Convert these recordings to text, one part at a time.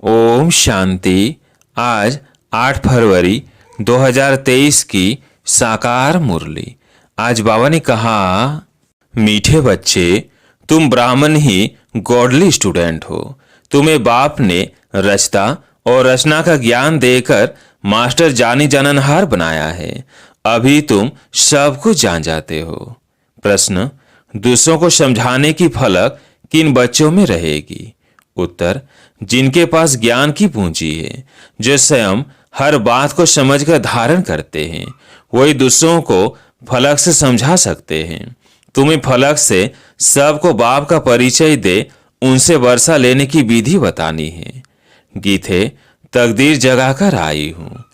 ओम शांति। आज 8 फरवरी 2023 की साकार मुरली। आज बाबा ने कहा, मीठे बच्चे, तुम ब्राह्मण ही गॉडली स्टूडेंट हो। तुम्हें बाप ने रचता और रचना का ज्ञान देकर मास्टर जानी जाननहार बनाया है। अभी तुम सब कुछ जान जाते हो। प्रश्न, दूसरों को समझाने की फलक किन बच्चों में रहेगी? उत्तर, जिनके पास ज्ञान की पूंजी है, जो स्वयं हर बात को समझकर धारण करते हैं, वही दूसरों को फलक से समझा सकते हैं। तुम्हें फलक से सबको बाप का परिचय दे उनसे वर्षा लेने की विधि बतानी है। गीत है, तकदीर जगाकर आई हूँ।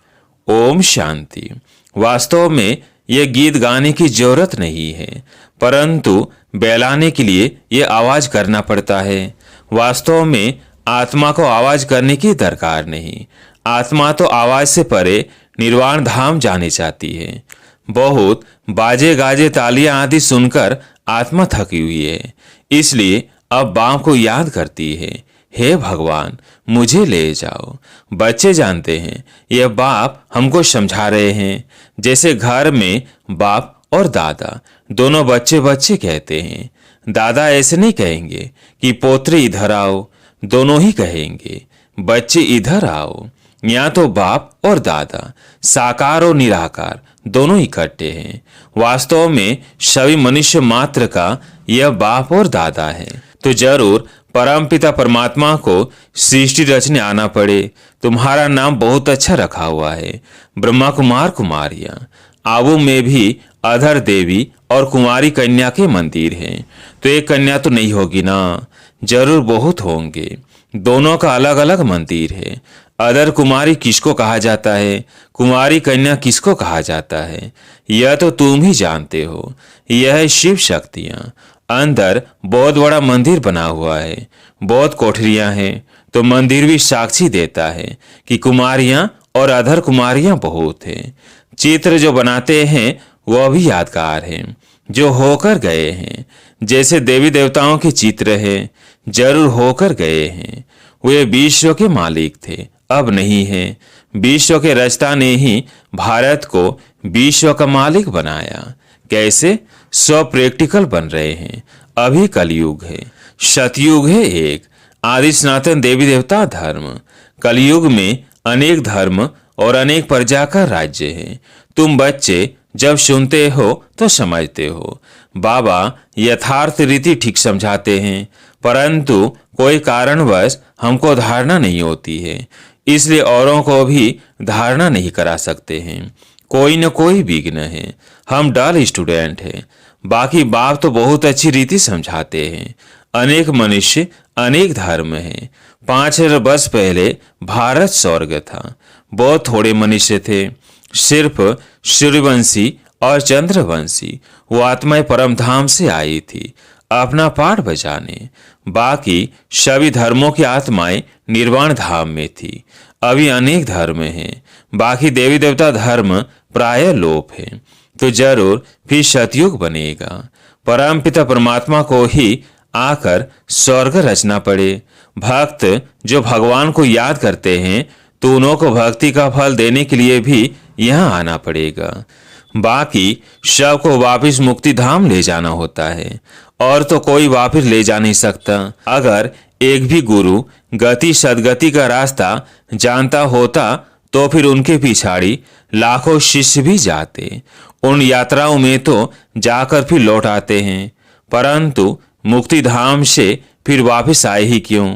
ओम शांति। वास्तव में यह गीत गाने की जरूरत नहीं है, परंतु बहलाने के लिए यह आवाज करना पड़ता है। वास्तव में आत्मा को आवाज करने की दरकार नहीं। आत्मा तो आवाज से परे निर्वाण धाम जाने चाहती है। बहुत बाजे गाजे तालियां आदि सुनकर आत्मा थकी हुई है, इसलिए अब बाप को याद करती है, हे भगवान मुझे ले जाओ। बच्चे जानते हैं यह बाप हमको समझा रहे हैं। जैसे घर में बाप और दादा दोनों बच्चे बच्चे कहते हैं। दादा ऐसे नहीं कहेंगे कि पोत्री इधर आओ, दोनों ही कहेंगे बच्चे इधर आओ। यहाँ तो बाप और दादा साकार और निराकार दोनों इकट्ठे हैं। वास्तव में सभी मनुष्य मात्र का यह बाप और दादा है। तो जरूर परमपिता परमात्मा को सृष्टि रचने आना पड़े। तुम्हारा नाम बहुत अच्छा रखा हुआ है, ब्रह्मा कुमार कुमारियां। आबू में भी अधर देवी और कुमारी कन्या के मंदिर हैं। तो एक कन्या तो नहीं होगी ना? जरूर बहुत होंगे। दोनों का अलग अलग मंदिर है। अधर कुमारी किसको कहा जाता है, कुमारी कन्या किसको कहा जाता है, यह तो तुम ही जानते हो। यह है शिव शक्तियां। अंदर बहुत बड़ा मंदिर बना हुआ है, बहुत कोठरियां हैं। तो मंदिर भी साक्षी देता है कि कुमारियां और अधर कुमारियां बहुत हैं। चित्र जो बनाते हैं वह भी यादगार हैं, जो होकर गए हैं। जैसे देवी देवताओं के चित्र हैं, जरूर होकर गए हैं। वे विश्व के मालिक थे, अब नहीं है। विश्व के रचता ने ही भारत को विश्व का मालिक बनाया। कैसे? सब प्रैक्टिकल बन रहे हैं। अभी कलयुग है, सतयुग है एक आदि सनातन देवी देवता धर्म। कलयुग में अनेक धर्म और अनेक प्रजा का राज्य है। तुम बच्चे जब सुनते हो तो समझते हो। बाबा यथार्थ रीति ठीक समझाते हैं, परंतु कोई कारणवश हमको धारणा नहीं होती है, इसलिए औरों को भी धारणा नहीं करा सकते हैं। कोई न कोई विघ्न है। हम डल स्टूडेंट हैं। बाकी बाप तो बहुत अच्छी रीति समझाते हैं। अनेक मनुष्य अनेक धर्म हैं। 5000 वर्ष पहले भारत स्वर्ग था। बहुत थोड़े मनुष्य थे, सिर्फ सूर्यवंशी और चंद्रवंशी। वो आत्माएं परम धाम से आई थी अपना पाठ बजाने। बाकी सभी धर्मों की आत्माएं निर्वाण धाम में थी। अभी अनेक धर्म हैं। बाकी देवी देवता धर्म प्राय लोप है। तो जरूर फिर सतयुग बनेगा। परमपिता परमात्मा को ही आकर स्वर्ग रचना पड़े। भक्त जो भगवान को याद करते हैं तो उन्हों को भक्ति का फल देने के लिए भी यहाँ आना पड़ेगा। बाकी सबको वापिस मुक्ति धाम ले जाना होता है, और तो कोई वापिस ले जा नहीं सकता। अगर एक भी गुरु गति सदगति का रास्ता जानता होता तो फिर उनके पिछाड़ी लाखों शिष्य भी जाते। उन यात्राओं में तो जाकर फिर लौट आते हैं, परंतु मुक्ति धाम से फिर वापस आए ही क्यों?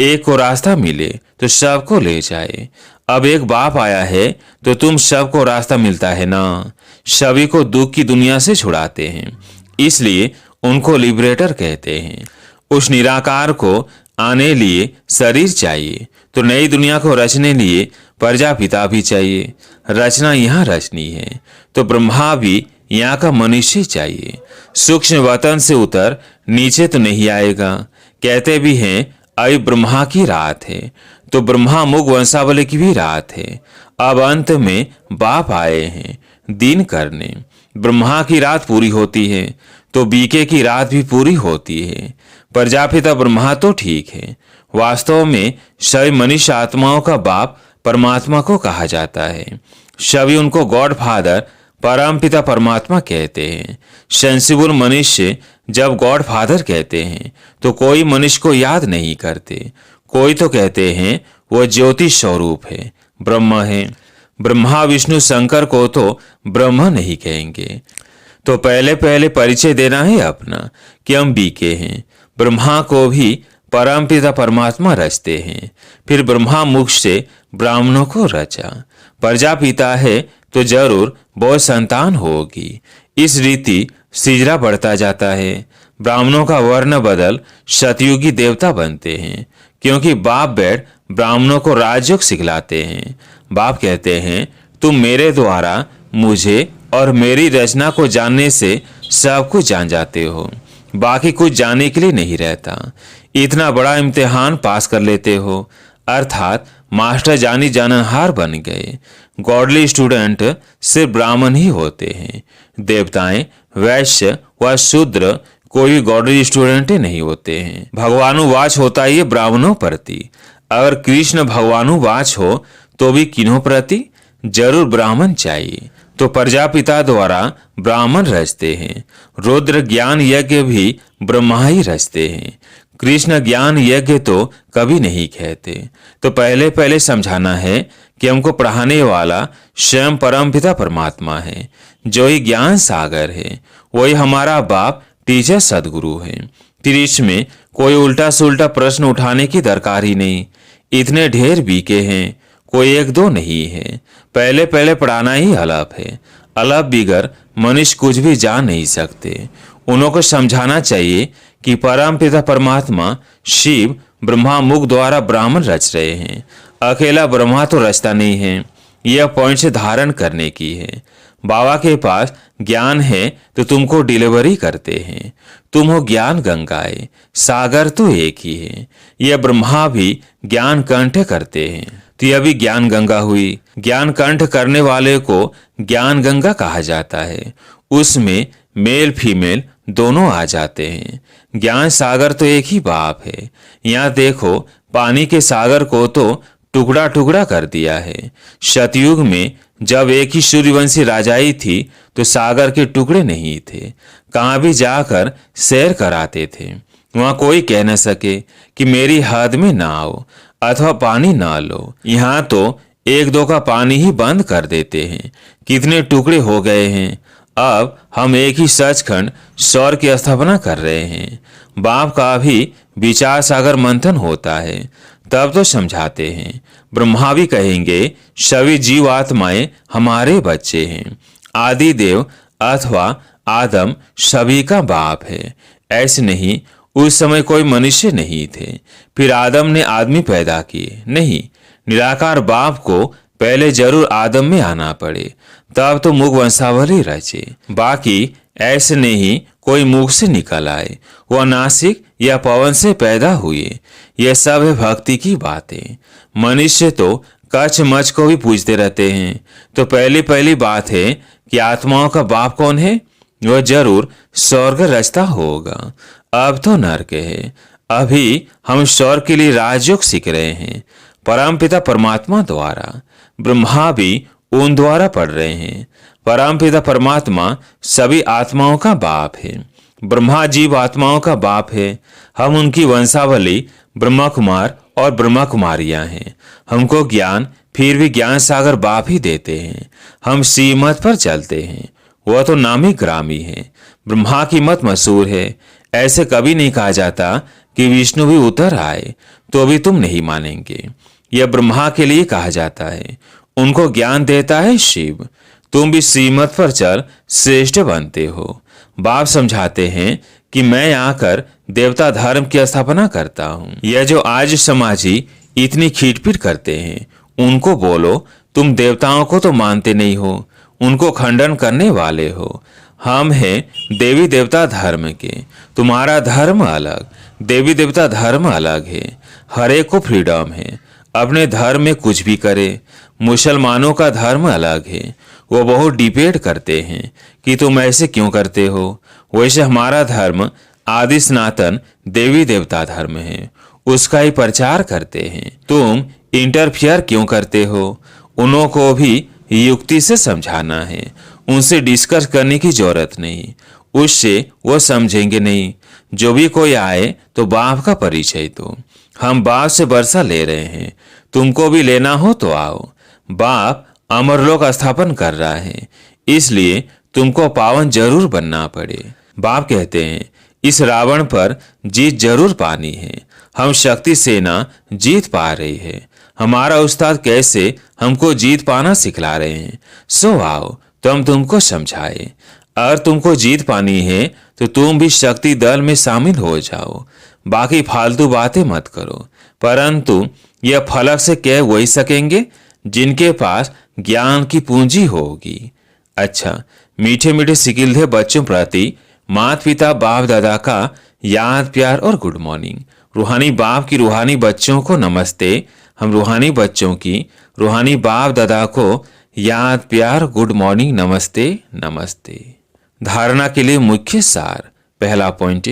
एक को रास्ता मिले तो सबको ले जाए। अब एक बाप आया है तो तुम सबको रास्ता मिलता है ना। सभी को दुख की दुनिया से छुड़ाते हैं, इसलिए उनको लिबरेटर कहते हैं। उस निराकार को आने लिए शरीर चाहिए, तो नई दुनिया को रचने लिए प्रजापिता भी चाहिए। रचना यहाँ रचनी है तो ब्रह्मा भी यहाँ का मनुष्य चाहिए। सूक्ष्म वतन से उतर नीचे तो नहीं आएगा। कहते भी हैं अभी ब्रह्मा की रात है, तो ब्रह्मा मुख वंशावली की भी रात है। अब अंत में बाप आए हैं दिन करने। ब्रह्मा की रात पूरी होती है तो बीके की रात भी पूरी होती है। प्रजापिता ब्रह्मा तो ठीक है, वास्तव में सभी मनुष्य आत्माओं का बाप परमात्मा को कहा जाता है। सभी उनको गॉड फादर परमपिता परमात्मा कहते हैं। सेंसिबल मनुष्य जब गॉड फादर कहते हैं तो कोई मनुष्य को याद नहीं करते। कोई तो कहते हैं वो ज्योति स्वरूप है, ब्रह्म है। ब्रह्मा विष्णु शंकर को तो ब्रह्म नहीं कहेंगे। तो पहले पहले परिचय देना है अपना कि हम बीके हैं। ब्रह्मा को भी परमपिता परमात्मा रचते हैं, फिर ब्रह्मा मुख से ब्राह्मणों को रचा। प्रजापिता है तो जरूर बहुत संतान होगी। इस रीति सिजरा बढ़ता जाता है। ब्राह्मणों का वर्ण बदल सतयुगी देवता बनते हैं, क्योंकि बाप बेट ब्राह्मणों को राजयोग सिखलाते हैं। बाप कहते हैं तुम मेरे द्वारा मुझे और मेरी रचना को जानने से सब कुछ जान जाते हो, बाकी कुछ जानने के लिए नहीं रहता। इतना बड़ा इम्तिहान पास कर लेते हो, अर्थात मास्टर जानी जाननहार बन गए। गॉडली स्टूडेंट सिर्फ ब्राह्मण ही होते हैं। देवताएं, वैश्य व शूद्र कोई भी गॉडली स्टूडेंट नहीं होते हैं। भगवानुवाच होता है ये ब्राह्मणों प्रति। अगर कृष्ण भगवानुवाच हो तो भी किन्हों प्रति? जरूर ब्राह्मण चाहिए। तो प्रजापिता द्वारा ब्राह्मण रचते हैं। रुद्र ज्ञान यज्ञ भी ब्रह्मा ही रचते हैं। कृष्ण ज्ञान यज्ञ तो कभी नहीं कहते। तो पहले पहले समझाना है कि हमको पढ़ाने वाला स्वयं परमपिता परमात्मा है, जो ही ज्ञान सागर है। वही हमारा बाप टीचर सदगुरु है। फिर इसमें कोई उल्टा सुल्टा प्रश्न उठाने की दरकार ही नहीं। इतने ढेर बीके हैं, कोई एक दो नहीं है। पहले पहले पढ़ाना ही अलाप है। अलाप बिगर मनुष्य कुछ भी जान नहीं सकते। उन्हों को समझाना चाहिए कि परमपिता परमात्मा शिव ब्रह्मा मुख द्वारा ब्राह्मण रच रहे हैं। अकेला ब्रह्मा तो रचता नहीं है। यह पॉइंट से धारण करने की है। बाबा के पास ज्ञान है तो तुमको डिलीवरी करते हैं। तुम हो ज्ञान गंगाएं, सागर तो एक ही है। यह ब्रह्मा भी ज्ञान कंठ करते हैं, तो यह भी ज्ञान गंगा हुई। ज्ञान कंठ करने वाले को ज्ञान गंगा कहा जाता है। उसमें मेल फीमेल दोनों आ जाते हैं। ज्ञान सागर तो एक ही बाप है। यहाँ देखो, पानी के सागर को तो टुकड़ा टुकड़ा कर दिया है। सतयुग में जब एक ही सूर्यवंशी राजाई थी तो सागर के टुकड़े नहीं थे। कहाँ भी जाकर सैर कराते थे। वहाँ कोई कह न सके कि मेरी हद में ना आओ अथवा पानी ना लो। यहाँ तो एक दो का पानी ही बंद कर देते हैं। कितने टुकड़े हो गए हैं। अब हम एक ही सचखंड सौर की स्थापना कर रहे हैं। बाप का भी विचार सागर मंथन होता है, तब तो समझाते हैं। ब्रह्मा भी कहेंगे सभी जीव आत्माएं हमारे बच्चे हैं। आदि देव अथवा आदम सभी का बाप है। ऐसे नहीं, उस समय कोई मनुष्य नहीं थे, फिर आदम ने आदमी पैदा किए। नहीं, निराकार बाप को पहले जरूर आदम में आना पड़े, तब तो मुख वंशावली रचे। बाकी ऐसे नहीं कोई मुख से निकल आए, वह नासिक या पवन से पैदा हुए। यह सब है भक्ति की बातें। मनुष्य तो कच्छ मच को भी पूछते रहते हैं। तो पहली पहली बात है कि आत्माओं का बाप कौन है? वह जरूर स्वर्ग रचता होगा। अब तो नरक है। अभी हम स्वर्ग के लिए राजयोग सीख रहे हैं, परमपिता परमात्मा द्वारा। ब्रह्मा भी उन द्वारा पढ़ रहे हैं। परमपिता परमात्मा सभी आत्माओं का बाप है। ब्रह्मा जीव आत्माओं का बाप है। हम उनकी वंशावली ब्रह्मा कुमार और ब्रह्मा कुमारियां हैं। हमको ज्ञान फिर भी ज्ञान सागर बाप ही देते हैं। हम श्रीमत पर चलते हैं, वह तो नामी ग्रामी है। ब्रह्मा की मत मशहूर है। ऐसे कभी नहीं कहा जाता कि विष्णु भी उतर आए, तो भी तुम नहीं मानेंगे। यह ब्रह्मा के लिए कहा जाता है। उनको ज्ञान देता है शिव। तुम भी श्रीमत पर चल श्रेष्ठ बनते हो। बाप समझाते हैं कि मैं आकर देवता धर्म की स्थापना करता हूँ। यह जो आज समाजी इतनी खींचपीट करते हैं, उनको बोलो तुम देवताओं को तो मानते नहीं हो, उनको खंडन करने वाले हो। हम हैं देवी देवता धर्म के। तुम्हारा धर्म अलग, देवी देवता धर्म अलग है। हर एक को फ्रीडम है, अपने धर्म में कुछ भी करे। मुसलमानों का धर्म अलग है। वो बहुत डिबेट करते हैं कि तुम ऐसे क्यों करते हो। वैसे हमारा धर्म आदि सनातन देवी देवता धर्म है। उसका ही प्रचार करते हैं। तुम इंटरफियर क्यों करते हो? उन्हों को भी युक्ति से समझाना है, उनसे डिस्कस करने की जरूरत नहीं, उससे वो समझेंगे नहीं। जो भी कोई आए तो बाप का परिचय दो। हम बाप से वर्षा ले रहे हैं, तुमको भी लेना हो तो आओ। बाप अमरलोक स्थापन कर रहा है, इसलिए तुमको पावन जरूर बनना पड़े। बाप कहते हैं इस रावण पर जीत जरूर पानी है। हम शक्ति सेना जीत पा रही है। हमारा उस्ताद कैसे हमको जीत पाना सिखला रहे हैं। सो आओ तो हम तुमको समझाए। अगर तुमको जीत पानी है तो तुम भी शक्ति दल में शामिल हो जाओ। बाकी फालतू बातें मत करो। परंतु यह फलक से कह वही सकेंगे जिनके पास ज्ञान की पूंजी होगी। अच्छा, मीठे मीठे सिकिलधे बच्चों प्रति माता पिता बाप दादा का याद प्यार और गुड मॉर्निंग। रूहानी बाप की रूहानी बच्चों को नमस्ते। हम रूहानी बच्चों की रूहानी बाप दादा को याद प्यार गुड मॉर्निंग नमस्ते नमस्ते। धारणा के लिए मुख्य सार। पहला पॉइंट,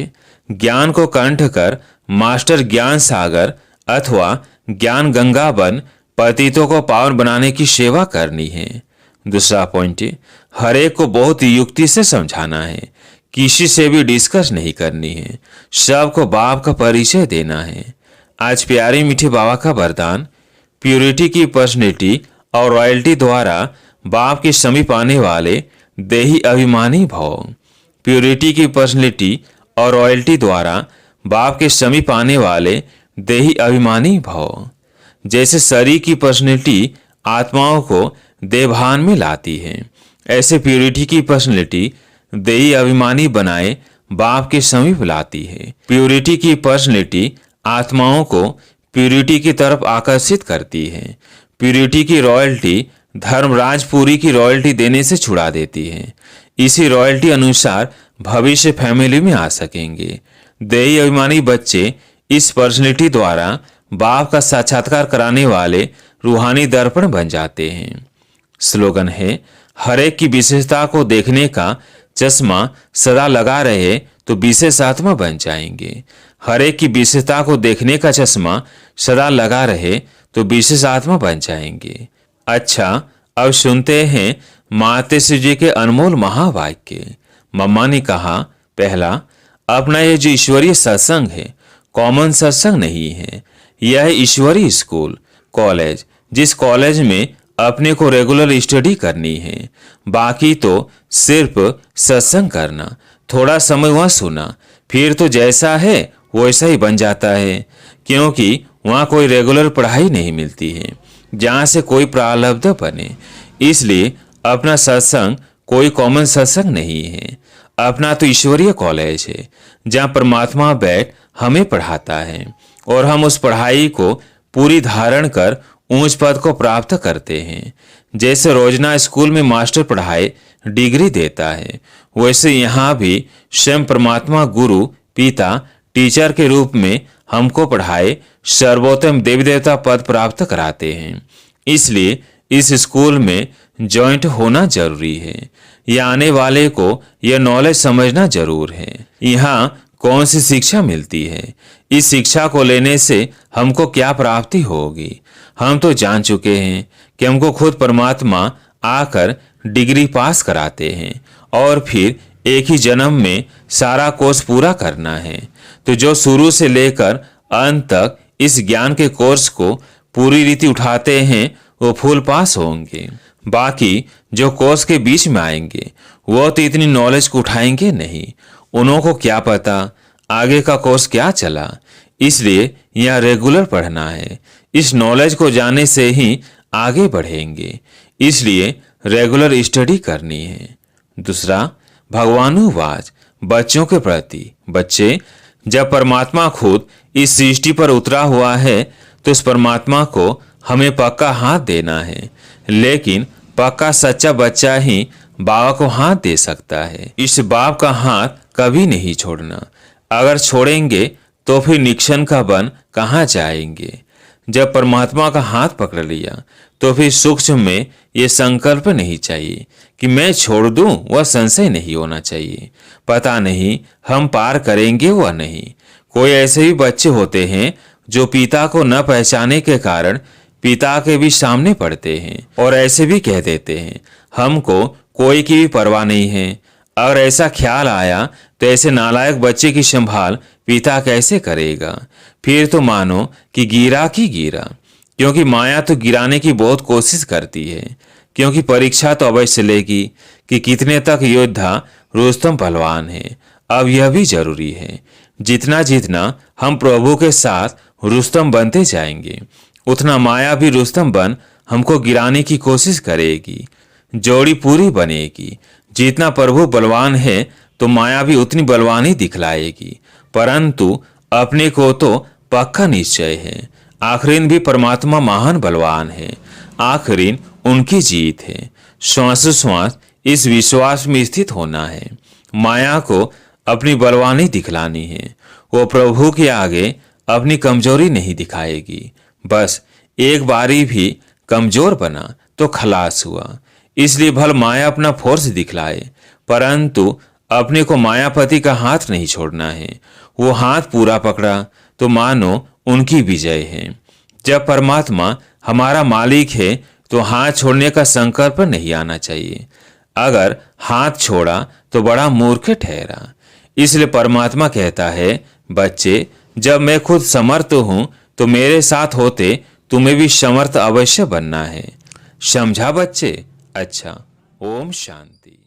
ज्ञान को कंठ कर मास्टर ज्ञान सागर अथवा ज्ञान गंगा बन पतितों को पावन बनाने की सेवा करनी है। दूसरा पॉइंट, हर एक को बहुत युक्ति से समझाना है, किसी से भी डिस्कस नहीं करनी है, सबको बाप का परिचय देना है। आज प्यारे मीठे बाबा का वरदान, प्यूरिटी की पर्सनैलिटी और रॉयल्टी द्वारा बाप के समीप आने वाले देही अभिमानी भव। प्यूरिटी की पर्सनैलिटी और रॉयल्टी द्वारा बाप के समीप आने वाले देही अभिमानी भव। जैसे शरीर की पर्सनैलिटी आत्माओं को देवभान में लाती है, ऐसे प्यूरिटी की पर्सनैलिटी देही अभिमानी बनाए बाप के समीप लाती है। प्यूरिटी की पर्सनैलिटी आत्माओं को प्यूरिटी की तरफ आकर्षित करती है। प्यूरिटी की रॉयल्टी धर्मराजपुरी की रॉयल्टी देने से छुड़ा देती है। इसी रॉयल्टी अनुसार भविष्य फैमिली में आ सकेंगे। देही अभिमानी बच्चे इस पर्सनैलिटी द्वारा बाप का साक्षात्कार कराने वाले रूहानी दर्पण बन जाते हैं। स्लोगन है, हर एक की विशेषता को देखने का चश्मा सदा लगा रहे तो विशेष आत्मा बन जाएंगे। हर एक की विशेषता को देखने का चश्मा सदा लगा रहे तो विशेष आत्मा बन जाएंगे। अच्छा, अब सुनते हैं माता श्री जी के अनमोल महावाक्य। मम्मा ने कहा, पहला, अपना यह जो ईश्वरीय सत्संग है कॉमन सत्संग नहीं है, यह है ईश्वरीय स्कूल कॉलेज, जिस कॉलेज में अपने को रेगुलर स्टडी करनी है। बाकी तो सिर्फ सत्संग करना, थोड़ा समय वहाँ सुना, फिर तो जैसा है वैसा ही बन जाता है, क्योंकि वहाँ कोई रेगुलर पढ़ाई नहीं मिलती है जहाँ से कोई प्रारब्ध बने। इसलिए अपना सत्संग कोई कॉमन सत्संग नहीं है, अपना तो ईश्वरीय कॉलेज है जहाँ परमात्मा बैठ हमें पढ़ाता है और हम उस पढ़ाई को पूरी धारण कर ऊंच पद को प्राप्त करते हैं। जैसे रोजना स्कूल में मास्टर पढ़ाए डिग्री देता है, वैसे यहाँ भी स्वयं परमात्मा गुरु पिता टीचर के रूप में हमको पढ़ाए सर्वोत्तम देवी देवता पद प्राप्त कराते हैं। इसलिए इस स्कूल में ज्वाइंट होना जरूरी है। यह आने वाले को यह नॉलेज समझना जरूर है, यहाँ कौन सी शिक्षा मिलती है, इस शिक्षा को लेने से हमको क्या प्राप्ति होगी। हम तो जान चुके हैं कि हमको खुद परमात्मा आकर डिग्री पास कराते हैं और फिर एक ही जन्म में सारा कोर्स पूरा करना है। तो जो शुरू से लेकर अंत तक इस ज्ञान के कोर्स को पूरी रीति उठाते हैं वो फुल पास होंगे। बाकी जो कोर्स के बीच में आएंगे वो तो इतनी नॉलेज को उठाएंगे नहीं, उन्हों को क्या पता आगे का कोर्स क्या चला। इसलिए यहाँ रेगुलर पढ़ना है, इस नॉलेज को जानने से ही आगे बढ़ेंगे, इसलिए रेगुलर स्टडी करनी है। दूसरा, भगवानुवाच बच्चों के प्रति। बच्चे, जब परमात्मा खुद इस सृष्टि पर उतरा हुआ है तो उस परमात्मा को हमें पक्का हाथ देना है, लेकिन पक्का सच्चा बच्चा ही बाबा को हाथ दे सकता है। इस बाप का हाथ कभी नहीं छोड़ना, अगर छोड़ेंगे तो फिर निक्सन का बन कहाँ जाएंगे। जब परमात्मा का हाथ पकड़ लिया तो फिर सूक्ष्म में ये संकल्प नहीं चाहिए कि मैं छोड़ दूं, वह संशय नहीं होना चाहिए। पता नहीं हम पार करेंगे वह नहीं। कोई ऐसे भी बच्चे होते हैं जो पिता को न पहचाने के कारण पिता के भी सामने पड़ते हैं और ऐसे भी कह देते हैं, हमको कोई की भी परवाह नहीं है। अगर ऐसा ख्याल आया तो ऐसे नालायक बच्चे की संभाल पिता कैसे करेगा? फिर तो मानो कि गिरा की गिरा, क्योंकि माया तो गिराने की बहुत कोशिश करती है, क्योंकि परीक्षा तो अवश्य लेगी कि कितने तक योद्धा रुस्तम पहलवान है। अब यह भी जरूरी है, जितना जितना हम प्रभु के साथ रुस्तम बनते जाएंगे, उतना माया भी रुस्तम बन हमको गिराने की कोशिश करेगी। जोड़ी पूरी बनेगी। जितना प्रभु बलवान है तो माया भी उतनी बलवानी दिखलाएगी, परंतु अपने को तो पक्का निश्चय है, आखिरीन भी परमात्मा महान बलवान है, आखिरीन उनकी जीत है। श्वास श्वास इस विश्वास में स्थित होना है। माया को अपनी बलवानी दिखलानी है, वो प्रभु के आगे अपनी कमजोरी नहीं दिखाएगी। बस एक बारी भी कमजोर बना तो खलास हुआ। इसलिए भल माया अपना फोर्स दिखलाए, परंतु अपने को मायापति का हाथ नहीं छोड़ना है। वो हाथ पूरा पकड़ा तो मानो उनकी विजय है। जब परमात्मा हमारा मालिक है तो हाथ छोड़ने का संकल्प नहीं आना चाहिए। अगर हाथ छोड़ा तो बड़ा मूर्ख ठहरा। इसलिए परमात्मा कहता है, बच्चे, जब मैं खुद समर्थ हूं तो मेरे साथ होते तुम्हें भी समर्थ अवश्य बनना है। समझा बच्चे? अच्छा, ओम शांति।